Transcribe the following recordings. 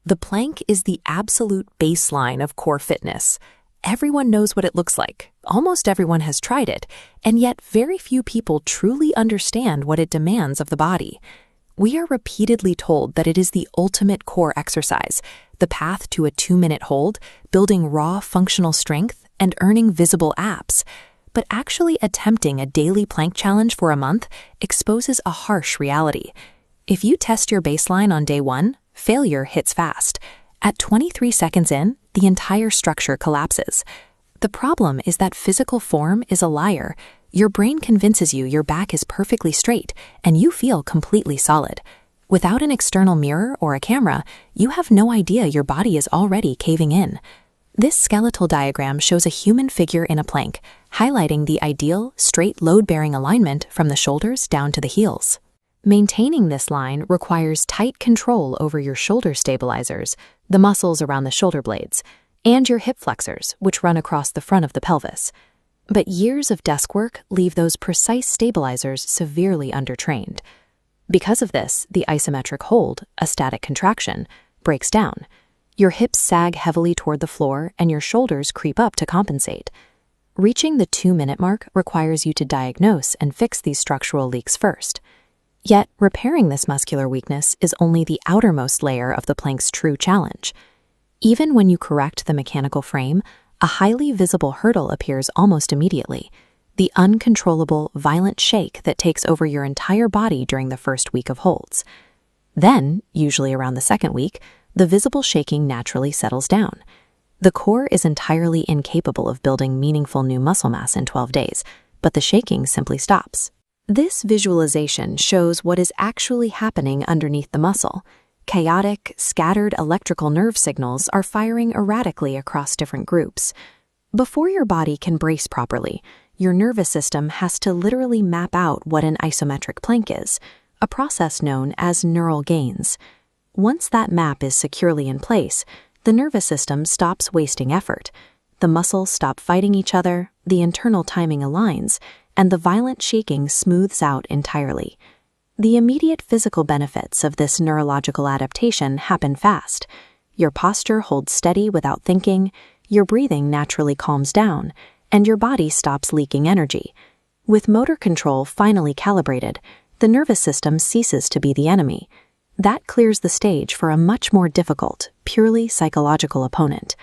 The plank is the absolute baseline of core fitness. Everyone knows what it looks like. Almost everyone has tried it, and yet very few people truly understand what it demands of the body. We are repeatedly told that it is the ultimate core exercise, the path to a 2-minute hold, building raw functional strength, and earning visible abs. But actually attempting a daily plank challenge for a month exposes a harsh reality. If you test your baseline on day 1, failure hits fast. At 23 seconds in, the entire structure collapses. The problem is that physical form is a liar. Your brain convinces you your back is perfectly straight, and you feel completely solid. Without an external mirror or a camera, you have no idea your body is already caving in. This skeletal diagram shows a human figure in a plank, highlighting the ideal, straight load-bearing alignment from the shoulders down to the heels. Maintaining this line requires tight control over your shoulder stabilizers, the muscles around the shoulder blades, and your hip flexors, which run across the front of the pelvis. But years of desk work leave those precise stabilizers severely undertrained. Because of this, the isometric hold, a static contraction, breaks down. Your hips sag heavily toward the floor and your shoulders creep up to compensate. Reaching the 2-minute mark requires you to diagnose and fix these structural leaks first. Yet, repairing this muscular weakness is only the outermost layer of the plank's true challenge. Even when you correct the mechanical frame, a highly visible hurdle appears almost immediately: the uncontrollable, violent shake that takes over your entire body during the first week of holds. Then, usually around the second week, the visible shaking naturally settles down. The core is entirely incapable of building meaningful new muscle mass in 12 days, but the shaking simply stops. This visualization shows what is actually happening underneath the muscle. Chaotic, scattered electrical nerve signals are firing erratically across different groups. Before your body can brace properly, your nervous system has to literally map out what an isometric plank is, a process known as neural gains. Once that map is securely in place, the nervous system stops wasting effort. The muscles stop fighting each other, the internal timing aligns, and the violent shaking smooths out entirely. The immediate physical benefits of this neurological adaptation happen fast. Your posture holds steady without thinking, your breathing naturally calms down, and your body stops leaking energy. With motor control finally calibrated, the nervous system ceases to be the enemy. That clears the stage for a much more difficult, purely psychological opponent.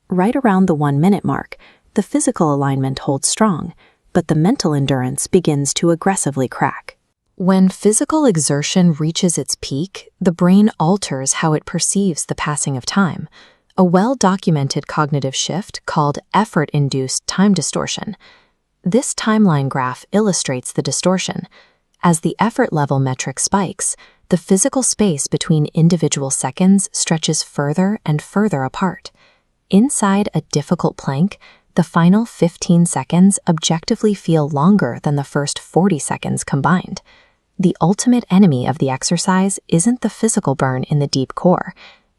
Right around the 1-minute mark, the physical alignment holds strong, but the mental endurance begins to aggressively crack. When physical exertion reaches its peak, the brain alters how it perceives the passing of time, a well-documented cognitive shift called effort-induced time distortion. This timeline graph illustrates the distortion. As the effort level metric spikes, the physical space between individual seconds stretches further and further apart. Inside a difficult plank, the final 15 seconds objectively feel longer than the first 40 seconds combined. The ultimate enemy of the exercise isn't the physical burn in the deep core.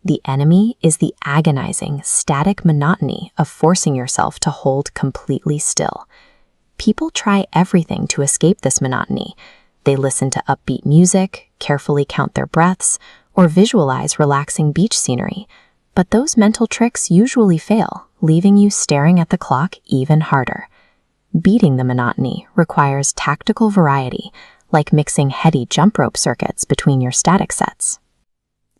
The enemy is the agonizing, static monotony of forcing yourself to hold completely still. People try everything to escape this monotony. They listen to upbeat music, carefully count their breaths, or visualize relaxing beach scenery. But those mental tricks usually fail, leaving you staring at the clock even harder. Beating the monotony requires tactical variety, like mixing heady jump rope circuits between your static sets.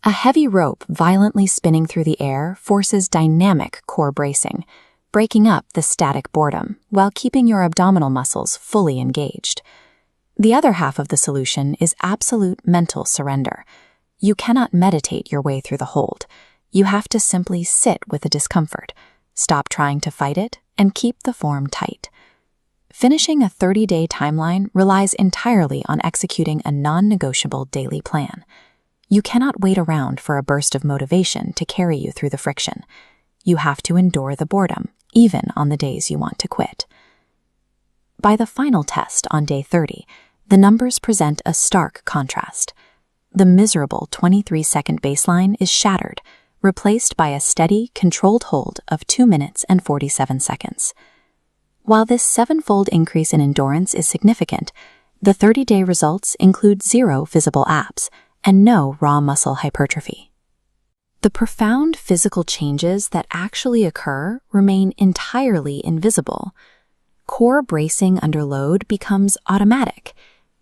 A heavy rope violently spinning through the air forces dynamic core bracing, breaking up the static boredom while keeping your abdominal muscles fully engaged. The other half of the solution is absolute mental surrender. You cannot meditate your way through the hold. You have to simply sit with the discomfort, stop trying to fight it, and keep the form tight. Finishing a 30-day timeline relies entirely on executing a non-negotiable daily plan. You cannot wait around for a burst of motivation to carry you through the friction. You have to endure the boredom, even on the days you want to quit. By the final test on day 30, the numbers present a stark contrast. The miserable 23-second baseline is shattered, replaced by a steady, controlled hold of 2 minutes and 47 seconds. While this 7-fold increase in endurance is significant, the 30-day results include 0 visible abs and no raw muscle hypertrophy. The profound physical changes that actually occur remain entirely invisible. Core bracing under load becomes automatic,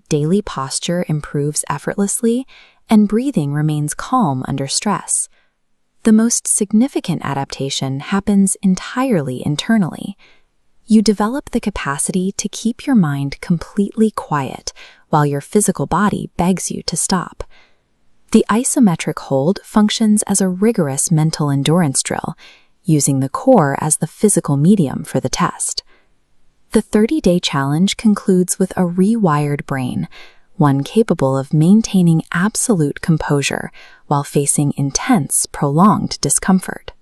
daily posture improves effortlessly, and breathing remains calm under stress. The most significant adaptation happens entirely internally. You develop the capacity to keep your mind completely quiet while your physical body begs you to stop. The isometric hold functions as a rigorous mental endurance drill, using the core as the physical medium for the test. The 30-day challenge concludes with a rewired brain, one capable of maintaining absolute composure while facing intense, prolonged discomfort.